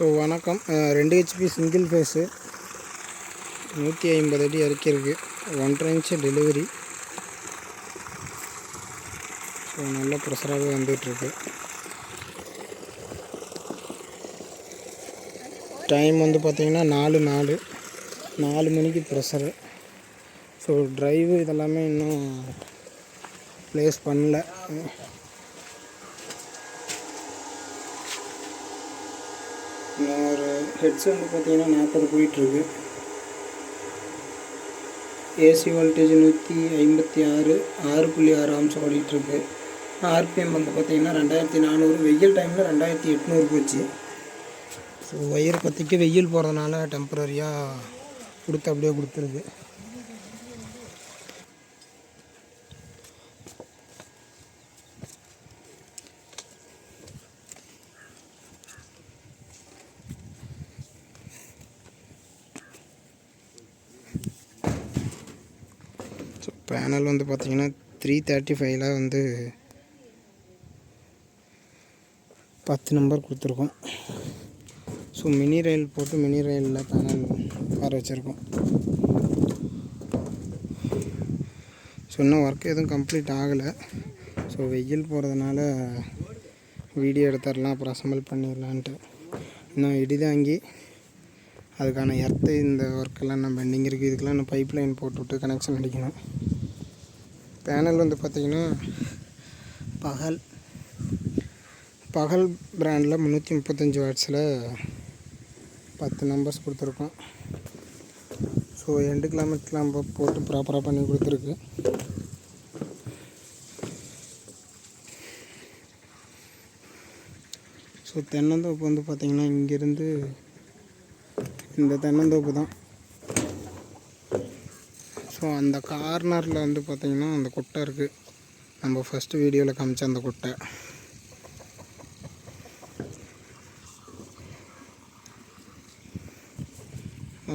So வணக்கம். 2 HP single phase 150 அடி இறக்கியிருக்கு. 1.5 inch delivery. So நல்ல ப்ரெஷராகவே வந்துகிட்ருக்கு. டைம் வந்து பார்த்திங்கன்னா 4 மணிக்கு ப்ரெஷரு. ஸோ ட்ரைவு இதெல்லாமே இன்னும் ப்ளேஸ் பண்ணல. இன்னொரு ஹெட்ஸ் வந்து பார்த்திங்கன்னா 40 போயிட்டுருக்கு. ஏசி வோல்டேஜ் 156 6.6 ஆம்ஸ் ஓடிட்டுருக்கு. ஆர்பிஎம் வந்து பார்த்திங்கன்னா 2400. வெயில் டைமில் 2800 போச்சு. ஸோ ஒயர் பற்றிக்கு வெயில் போகிறதுனால டெம்பரரியாக அப்படியே கொடுத்துருக்கு. ஸோ பேனல் வந்து பார்த்திங்கன்னா 335 வந்து 10 நம்பர் கொடுத்துருக்கோம். ஸோ மினி ரயில் போட்டு மினி ரயிலில் பேனல் வர வச்சுருக்கோம். ஸோ இன்னும் ஒர்க் எதுவும் கம்ப்ளீட் ஆகலை. ஸோ வெயில் போகிறதுனால வீடியோ எடுத்துடலாம், அப்புறம் அசம்பிள் பண்ணிடலான்ட்டு. இன்னும் இடிதாங்கி அதுக்கான எர்த்து இந்த ஒர்க்கெல்லாம் இன்னும் பெண்டிங் இருக்குது. இதுக்கெல்லாம் இன்னும் பைப் லைன் போட்டுவிட்டு கனெக்ஷன் அடிக்கணும். பேனல் வந்து பார்த்திங்கன்னா பகல் பிராண்டில் 335 வாட்ஸில் 10 நம்பர்ஸ் கொடுத்துருக்கோம். ஸோ எண்டு கிலோமீட்டர்லாம் போட்டு ப்ராப்பராக பண்ணி கொடுத்துருக்கு. ஸோ தென்னந்தோப்பு வந்து பார்த்திங்கன்னா இங்கேருந்து இந்த தென்னந்தோப்பு தான். ஸோ அந்த கார்னரில் வந்து பார்த்திங்கன்னா அந்த குட்டை இருக்குது. நம்ம ஃபஸ்ட்டு வீடியோவில் காமிச்ச அந்த குட்டை.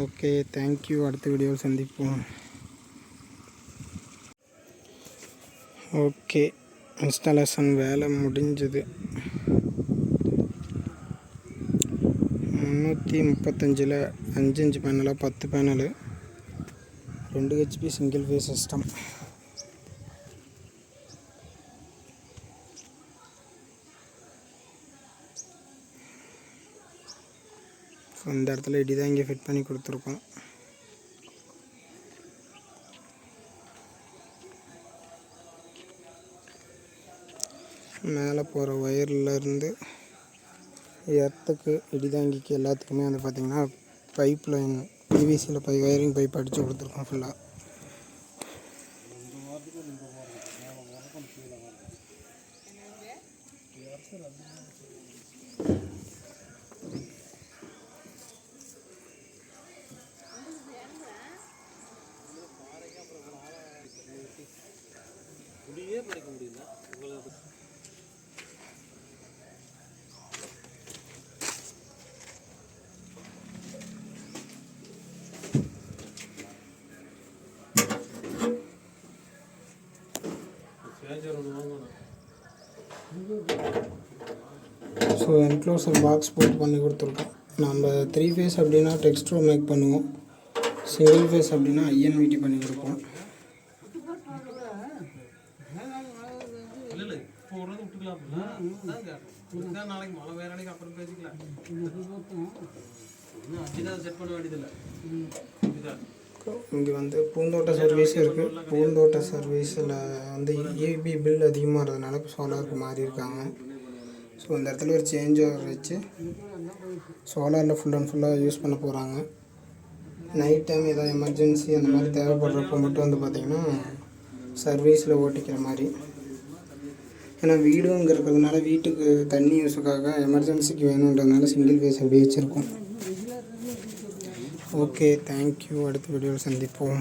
Okay, thank you. அடுத்த வீடியோவில் சந்திப்போம். ஓகே, இன்ஸ்டாலேஷன் வேலை முடிஞ்சது. 335 5 இன்ச் பேனலாக 10 panel, 2 HP single phase system. So இந்த இடத்துல இடி தான் இங்கே ஃபிட் பண்ணி கொடுத்துருக்கோம். மேலே போகிற ஒயர்லேருந்து எர்த்துக்கு இடிதாங்கிக்கு எல்லாத்துக்குமே வந்து பார்த்திங்கன்னா பைப் லைன் பிவிசியில் ஒயரிங் பைப் அடித்து கொடுத்துருக்கோம் ஃபுல்லாக. ஸோ என்க்ளோசர் பாக்ஸ் போட்டு பண்ணி கொடுத்துருக்கோம். நம்ம 3 ஃபேஸ் அப்படின்னா டெக்ஸ்ட்ரோ மேக் பண்ணுவோம். சிங்கிள் ஃபேஸ் அப்படின்னா ஐஎன்விடி பண்ணி கொடுப்போம். இங்கே வந்து பூந்தோட்ட சர்வீஸ் இருக்குது. பூந்தோட்ட சர்வீஸில் வந்து இபி பில் அதிகமாக இருந்ததுனால இப்போ சோலாருக்கு மாறி இருக்காங்க. ஸோ இந்த இடத்துல ஒரு சேஞ்ச் ஓவர் வச்சு சோலாரில் ஃபுல் அண்ட் ஃபுல்லாக யூஸ் பண்ண போகிறாங்க. நைட் டைம் ஏதாவது எமர்ஜென்சி அந்த மாதிரி தேவைப்படுறப்போ மட்டும் வந்து பார்த்திங்கன்னா சர்வீஸில் ஓட்டிக்கிற மாதிரி. ஏன்னா வீடுங்க இருக்கிறதுனால வீட்டுக்கு தண்ணி யூஸுக்காக எமர்ஜென்சிக்கு வேணுன்றதுனால சிங்கிள் ஃபேஸ் அப்படியே வச்சுருக்கோம். Okay, thank you. அடுத்த வீடியோவில் சந்திப்போம்.